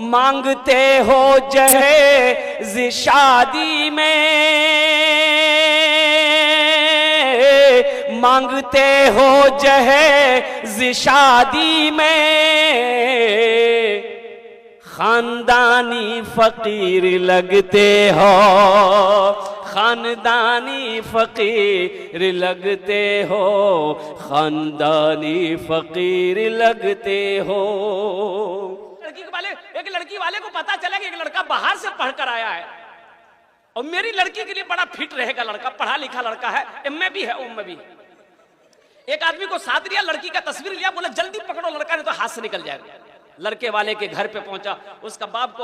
मांगते हो जहेज शादी में, मांगते हो जहेज शादी में, खानदानी फकीर लगते हो, खानदानी फकीर लगते हो, खानदानी फकीर लगते हो। एक लड़की वाले को पता चला कि एक लड़का बाहर से पढ़कर आया है और मेरी लड़की के लिए बड़ा फिट रहेगा लड़का, पढ़ा लिखा लड़का है, एमए भी है, उम्मे भी। एक आदमी को साथ लिया, लड़की का तस्वीर लिया, बोला जल्दी पकड़ो लड़का नहीं तो हाथ से निकल जाएगा। लड़के वाले के घर पे पहुंचा, उसका बाप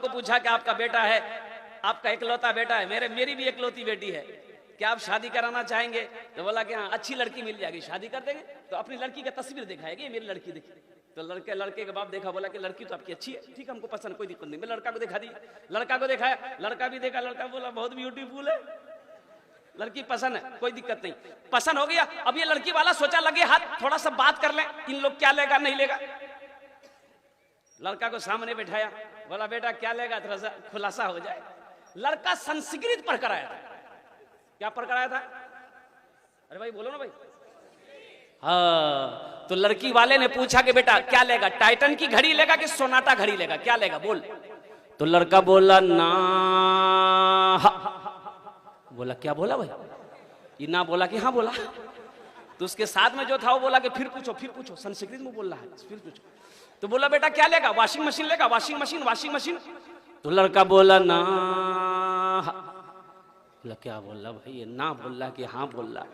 को पूछा कि आपका बेटा है, आपका इकलौता बेटा है, मेरी भी इकलौती बेटी है, क्या आप शादी कराना चाहेंगे? तो बोला कि हाँ, अच्छी लड़की मिल जाएगी, शादी कर देंगे। तो अपनी लड़की का तस्वीर दिखाएगी, मेरी लड़की देखी। तो लड़के के बाप देखा, बोला कि लड़की तो आपकी अच्छी है, ठीक है हमको पसंद, कोई दिक्कत नहीं। मैं लड़का को दिखा दी, लड़का को दिखाया, लड़का भी देखा, लड़का बोला बहुत ब्यूटीफुल है, लड़की पसंद है, कोई दिक्कत नहीं, पसंद हो गया। अब ये लड़की वाला सोचा लगे हाथ थोड़ा सा बात कर ले, इन लोग क्या लेगा नहीं लेगा। लड़का को सामने बैठाया, बोला बेटा क्या लेगा, थोड़ा सा खुलासा हो जाए। लड़का संस्कृत पढ़कर आया था। क्या पढ़कर आया था? अरे भाई बोलो ना भाई। हाँ, तो लड़की वाले ने पूछा कि बेटा क्या लेगा, टाइटन की घड़ी लेगा कि सोनाटा घड़ी लेगा, क्या लेगा बोल। तो लड़का बोला ना, बोला क्या बोला भाई, ये ना बोला कि हाँ बोला। तो उसके साथ में जो था वो बोला कि फिर पूछो, संस्कृत में बोल रहा है, फिर पूछो। तो बोला बेटा क्या लेगा, वॉशिंग मशीन लेगा, वॉशिंग मशीन। तो लड़का बोला ना, बोला क्या बोल रहा भाई, ये ना बोल रहा कि हाँ बोल रहा।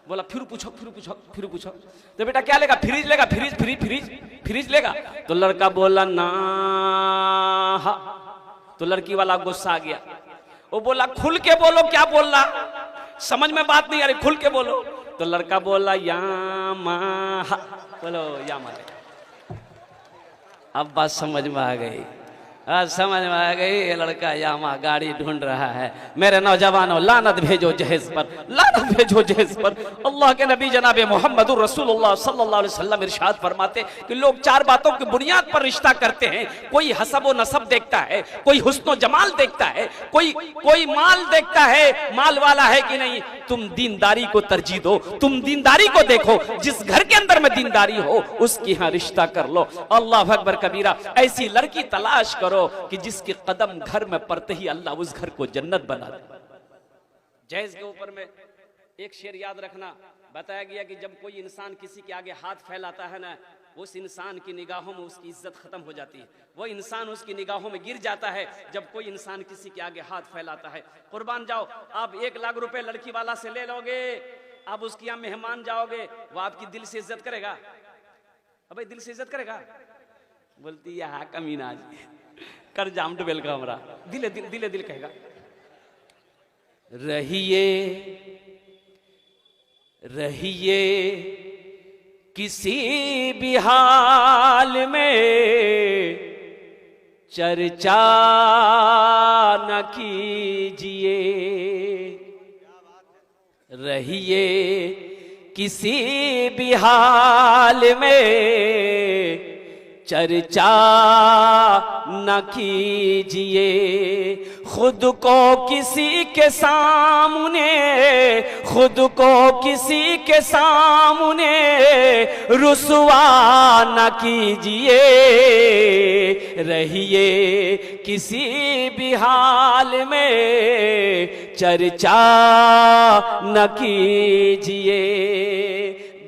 बोला फिर पूछो। तो बेटा क्या लेगा, फ्रिज लेगा, फ्रिज लेगा। तो लड़का बोला ना। तो लड़की वाला गुस्सा आ गया, वो बोला खुल के बोलो क्या बोल रहा, समझ में बात नहीं आ रही, खुल के बोलो। तो लड़का बोला यामा, बोलो यामा। अब बात समझ में आ गई, समझ में आ गई। ये लड़का यामा गाड़ी ढूंढ रहा है। मेरे नौजवानों, लानत भेजो जहेज पर, लानत भेजो जहेज पर। अल्लाह के नबी जनाब मोहम्मद रसूलुल्लाह सल्लल्लाहु अलैहि वसल्लम इरशाद फरमाते कि लोग चार बातों की बुनियाद पर रिश्ता करते हैं। कोई हसब व नसब देखता है, कोई हुस्न व जमाल देखता है, कोई माल देखता है, माल वाला है कि नहीं। तुम दीनदारी को तरजीह दो, तुम दीनदारी को देखो, जिस घर के अंदर में दीनदारी हो उसकी यहाँ रिश्ता कर लो। अल्लाह अकबर कबीरा। ऐसी लड़की तलाश करो कि जिसके कदम घर में पड़ते ही अल्लाह उस घर को जन्नत बना दे। जहेज के ऊपर में एक शेर याद रखना, बताया गया कि जब कोई इंसान किसी के आगे हाथ फैलाता है ना, उस इंसान की निगाहों में उसकी इज्जत खत्म हो जाती है, वो इंसान उसकी निगाहों में गिर जाता है जब कोई इंसान किसी के आगे हाथ फैलाता है। कुर्बान जाओ, आप 1 लाख रुपए लड़की वाला से ले लोगे, आप उसके यहाँ मेहमान जाओगे, वो आपकी दिल से इज्जत करेगा? अबे दिल से इज्जत करेगा? बोलती है हाँ कमीना कर जाम डुबेल का हमरा, दिले कहेगा। रहिए किसी भी हाल में, चर्चा न कीजिए। रहिए किसी भी हाल में, चर्चा न कीजिए। खुद को किसी के सामने, खुद को किसी के सामने रुसवा न कीजिए। रहिए किसी भी हाल में, चर्चा न कीजिए।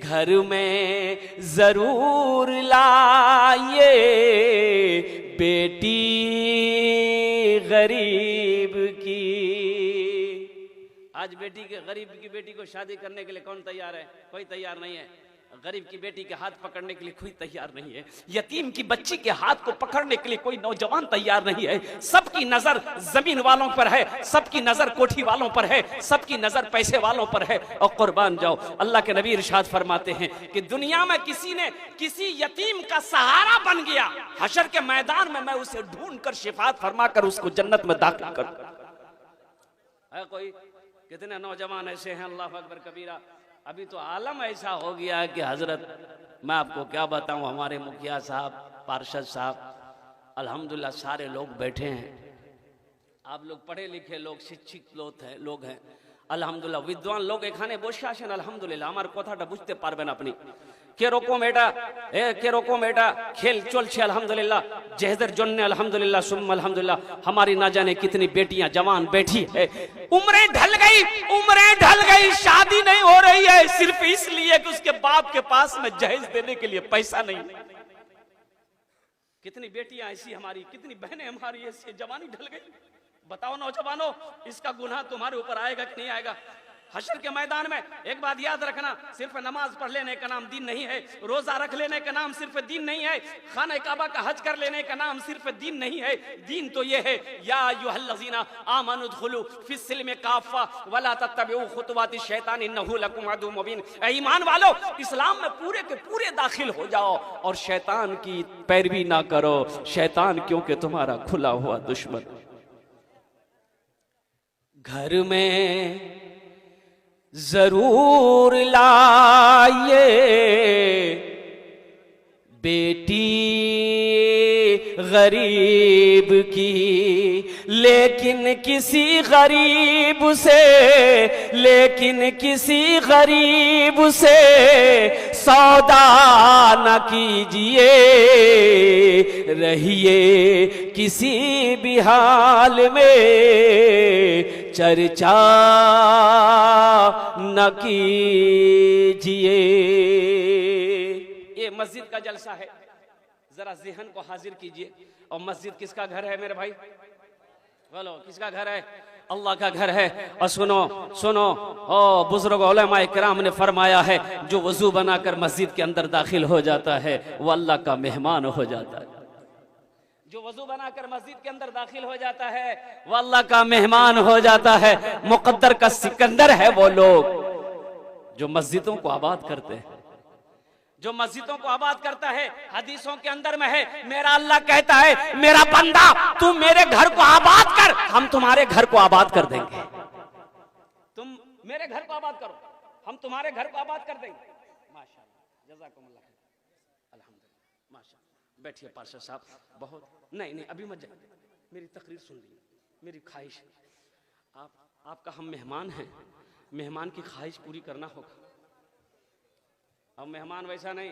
घर में जरूर लाइए बेटी गरीब की। आज गरीब की बेटी को शादी करने के लिए कौन तैयार है? कोई तैयार नहीं है। गरीब की बेटी के हाथ पकड़ने के लिए कोई तैयार नहीं है। यतीम की बच्ची के हाथ को पकड़ने के लिए कोई नौजवान तैयार नहीं है। सबकी नजर जमीन वालों पर है, सबकी नजर कोठी वालों पर है, सबकी नजर पैसे वालों पर है। और कुर्बान जाओ, अल्लाह के नबी इरशाद फरमाते हैं कि दुनिया में किसी ने किसी यतीम का सहारा बन गया, हशर के मैदान में मैं उसे ढूंढ कर शिफात फरमा कर उसको जन्नत में दाखिल कर। है कोई? कितने नौजवान ऐसे हैं, अल्लाह अकबर कबीरा। अभी तो आलम ऐसा हो गया कि हजरत मैं आपको क्या बताऊं, हमारे मुखिया साहब, पार्षद साहब, अल्हम्दुलिल्लाह सारे लोग बैठे हैं, आप लोग पढ़े लिखे लोग, शिक्षित लोग हैं अल्हम्दुलिल्लाह, विद्वान लोग এখানে বসে আছেন আলহামদুলিল্লাহ। আমার কথাটা বুঝতে পারবেন আপনি কিরকম এটা খেল চলছে আলহামদুলিল্লাহ জেহেদের জন্য আলহামদুলিল্লাহ সুম্मा अल्हम्दुलिल्लाह। हमारी ना जाने कितनी बेटियां जवान बैठी है, उम्रें ढल गई, शादी नहीं हो रही है सिर्फ इसलिए कि उसके बाप के पास में जहेज देने के लिए पैसा नहीं। कितनी बेटियां ऐसी हमारी, कितनी बहनें हमारी ऐसी, जवानी ढल गई। बताओ नौजवानों, इसका गुनाह तुम्हारे ऊपर आएगा कि नहीं आएगा? हश्र के मैदान में एक बात याद रखना, सिर्फ नमाज पढ़ लेने का नाम दीन नहीं है, रोजा रख लेने का नाम सिर्फ दीन नहीं है, खाना काबा का हज कर लेने का नाम सिर्फ दीन नहीं है। दीन तो ये है या अय्युहल्लज़ीना आमनु दुखुलू फिस्सिल्मि काफ़ा वला तत्तबिउ खुतवाति शैतान इन्नहु लकुम अदुव्वुम मुबीन। ईमान वालो, इस्लाम में पूरे के पूरे दाखिल हो जाओ और शैतान की पैरवी ना करो, शैतान क्योंकि तुम्हारा खुला हुआ दुश्मन। घर में जरूर लाइए बेटी गरीब की, लेकिन किसी गरीब से सौदा न कीजिए, रहिए किसी भी हाल में चर्चा न कीजिए। ये मस्जिद का जलसा है, जरा ज़हन को हाजिर कीजिए। और मस्जिद किसका घर है मेरे भाई? बोलो किसका घर है? अल्लाह का घर है। और सुनो ओ बुजुर्ग उलमाए किराम ने फरमाया है, जो वजू बनाकर मस्जिद के अंदर दाखिल हो जाता है वो अल्लाह का मेहमान हो जाता है। जो वजू बनाकर मस्जिद के अंदर दाखिल हो जाता है वो अल्लाह का मेहमान हो जाता है। मुकद्दर का सिकंदर है वो लोग जो मस्जिदों को आबाद करते हैं, जो मस्जिदों को आबाद करता है। हदीसों के अंदर में है, मेरा अल्लाह कहता है, मेरा बंदा तू मेरे घर को आबाद कर, हम तुम्हारे घर को आबाद कर देंगे। तुम मेरे घर को आबाद करो, हम तुम्हारे घर को आबाद कर देंगे। माशाअल्लाह, जज़ाकुमुल्लाह, अल्हम्दुलिल्लाह, माशाअल्लाह। बैठिए पार्षद साहब। बहुत नहीं अभी मत जाइए, मेरी तकरीर सुन लीजिए, मेरी ख्वाहिश है, आपका हम मेहमान हैं, मेहमान की ख्वाहिश पूरी करना होगा। अब मेहमान वैसा नहीं,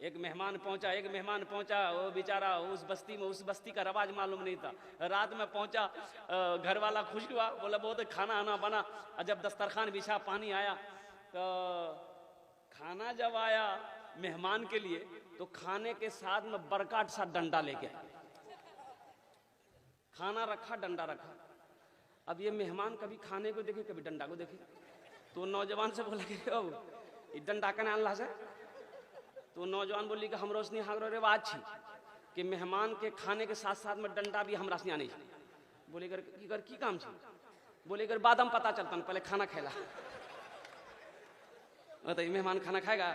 एक मेहमान पहुंचा, वो बेचारा उस बस्ती का रवाज मालूम नहीं था। रात में पहुंचा, घर वाला खुश हुआ, बोला बहुत खाना आना बना। जब दस्तरखान बिछा, पानी आया, तो खाना जब आया मेहमान के लिए, तो खाने के साथ में बरकाट सा डंडा लेके आया। खाना रखा, डंडा रखा। अब ये मेहमान कभी खाने को देखे, कभी डंडा को देखे, तो नौजवान से बोला कि डंडा कने अल्लाह से, तो नौजवान बोली कि हम रोशनी हागरो रे बात छी कि मेहमान के खाने के साथ साथ में डंडा भी हमरा से आने। बोले कर की काम छी? बोले कर बाद में पता चलता, पहले खाना खेला। बताइए, मेहमान खाना खाएगा?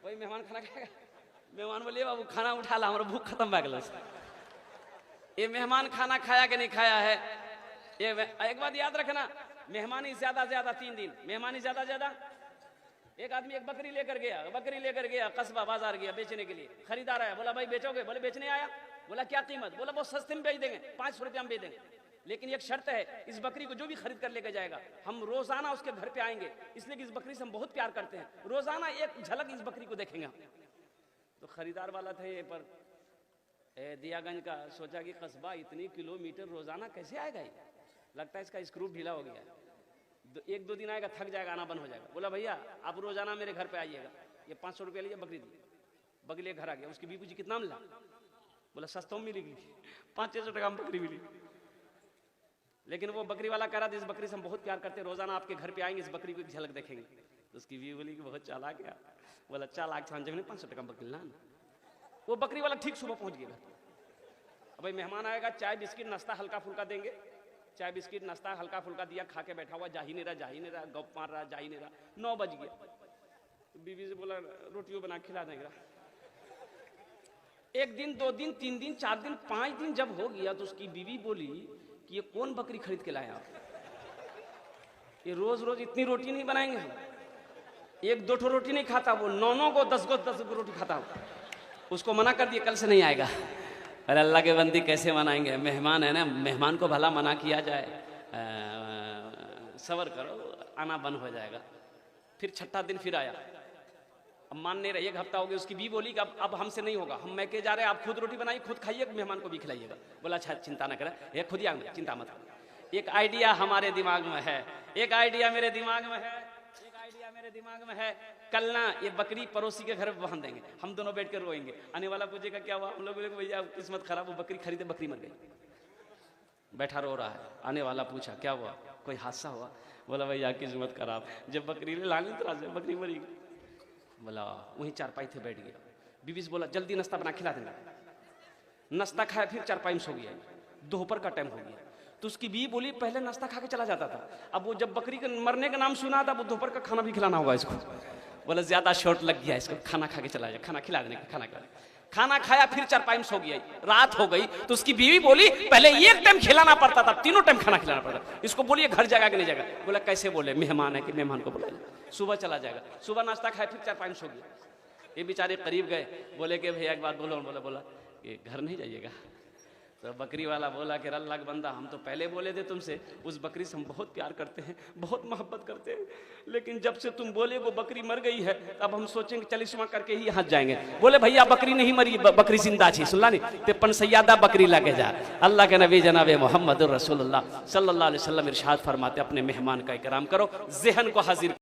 वही मेहमान खाना खाएगा। मेहमान बोले बाबू खाना उठा ला, हमारा भूख खत्म हो गया। ये मेहमान खाना खाया कि नहीं खाया है? ये एक बात याद रखना, मेहमानी ज्यादा 3 दिन, मेहमानी ज्यादा। एक आदमी एक बकरी लेकर गया, कस्बा बाजार गया बेचने के लिए। खरीदार आया, बोला भाई बेचोगे? बोले बेचने आया। बोला क्या कीमत? बोला बहुत सस्ते में बेच देंगे, 500 रुपया में बेच देंगे, लेकिन एक शर्त है, इस बकरी को जो भी खरीद कर लेकर जाएगा, हम रोजाना उसके घर पे आएंगे, इसलिए कि इस बकरी से हम बहुत प्यार करते हैं, रोजाना एक झलक इस बकरी को देखेंगे। तो खरीदार वाला थे पर दियागंज का, सोचा कि कस्बा इतनी किलोमीटर रोजाना कैसे आएगा? लगता है इसका स्क्रू ढीला हो गया। 1-2 दिन आएगा, थक जाएगा, आना बंद हो जाएगा। बोला भैया आप रोजाना मेरे घर पे आइएगा, ये 500 रुपया लीजिए, बकरी दी। बकरी घर आ गया, उसकी बीबी जी कितना मिला? बोला सस्ता में मिलेगी, 500-600 टका में बकरी मिली। लेकिन वो बकरी वाला कह रहा था, इस बकरी से हम बहुत प्यार करते हैं, रोजाना आपके घर पे आएंगे, इस बकरी को एक झलक देखेंगे। तो उसकी बीवी बोली कि बहुत चालाक है। बोला चालाक था, जब 500 टका बकरी लाना। वो बकरी वाला ठीक सुबह पहुंच गया। अब भाई मेहमान आएगा, चाय बिस्किट नाश्ता हल्का फुल्का देंगे। चाय बिस्किट नाश्ता हल्का फुल्का दिया, खा के बैठा हुआ, जा ही नहीं रहा, गप मार रहा, जा ही नहीं रहा। 9 बज गया, तो बीवी से बोला रोटियों बना खिला देंगे। 1 दिन 2 दिन 3 दिन 4 दिन 5 दिन जब हो गया, तो उसकी बीवी बोली कि ये कौन बकरी खरीद के लाया? ये रोज रोज इतनी रोटी नहीं बनाएंगे हम। 1-2 ठो रोटी नहीं खाता वो, 9 को 10 को रोटी खाता। उसको मना कर दिया, कल से नहीं आएगा। अरे अल्लाह के बंदी कैसे मनाएंगे, मेहमान है ना, मेहमान को भला मना किया जाए। सबर करो, आना बंद हो जाएगा। फिर छठा दिन फिर आया, अब मान नहीं रही, एक हफ्ता हो गया। उसकी बीवी बोली कि अब हमसे नहीं होगा, हम मैके जा रहे हैं, आप खुद रोटी बनाइए, खुद खाइए, मेहमान को भी खिलाइएगा। बोला अच्छा चिंता ना करें, ये खुद ही आएंगे, चिंता मत करो। एक आइडिया हमारे दिमाग में है, एक आइडिया मेरे दिमाग में है, एक आइडिया मेरे दिमाग में है। कल ना ये बकरी पड़ोसी के घर में बांध देंगे, हम दोनों बैठ कर रोएंगे। आने वाला पूछेगा क्या हुआ, हम लोग बोलेंगे भैया किस्मत खराब, वो बकरी खरीदे, बकरी मर गई। बैठा रो रहा है, आने वाला पूछा क्या हुआ, कोई हादसा हुआ? बोला भैया किस्मत खराब, जब बकरी ने लानी तरह से बकरी मरी गई। बोला वहीं चारपाई थे बैठ गया। बीबी से बोला जल्दी नाश्ता बना खिला देना। नाश्ता खाया, फिर चारपाई में सो गया। दोपहर का टाइम हो गया तो उसकी बीवी बोली पहले नाश्ता खा के चला जाता था, अब वो जब बकरी के मरने का नाम सुना था, वो दोपहर का खाना भी खिलाना होगा इसको। बोला ज्यादा शॉर्ट लग गया इसको, खाना खा के चला जाए, खाना खिला देने, खाना खाया, फिर चारपाई में सो गया। रात हो गई तो उसकी बीवी बोली पहले एक टाइम खिलाना पड़ता था, तीनों टाइम खाना खिलाना पड़ता। इसको बोलिए घर जाएगा कि नहीं जाएगा? बोला कैसे बोले, मेहमान है कि मेहमान को बुलाइए, सुबह चला जाएगा। सुबह नाश्ता खाया, फिर चारपाई में सो गया। ये बेचारे करीब गए, बोले कि भैया एक बात बोलो। बोला कि घर नहीं जाइएगा। तो बकरी वाला बोला कि अल्लाह का बंदा, हम तो पहले बोले थे तुमसे, उस बकरी से हम बहुत प्यार करते हैं, बहुत मोहब्बत करते हैं, लेकिन जब से तुम बोले वो बकरी मर गई है, अब हम सोचेंगे चालीसवां करके ही यहाँ जाएंगे। बोले भैया बकरी नहीं मरी, बकरी जिंदा थी, सुनला नहीं ते पन सैयादा बकरी लगे जा। अल्लाह के नबी जनाब मोहम्मद रसूलुल्लाह सल्लल्लाहु अलैहि वसल्लम इरशाद फरमाते अपने मेहमान का इकराम करो, ज़हन को हाजिर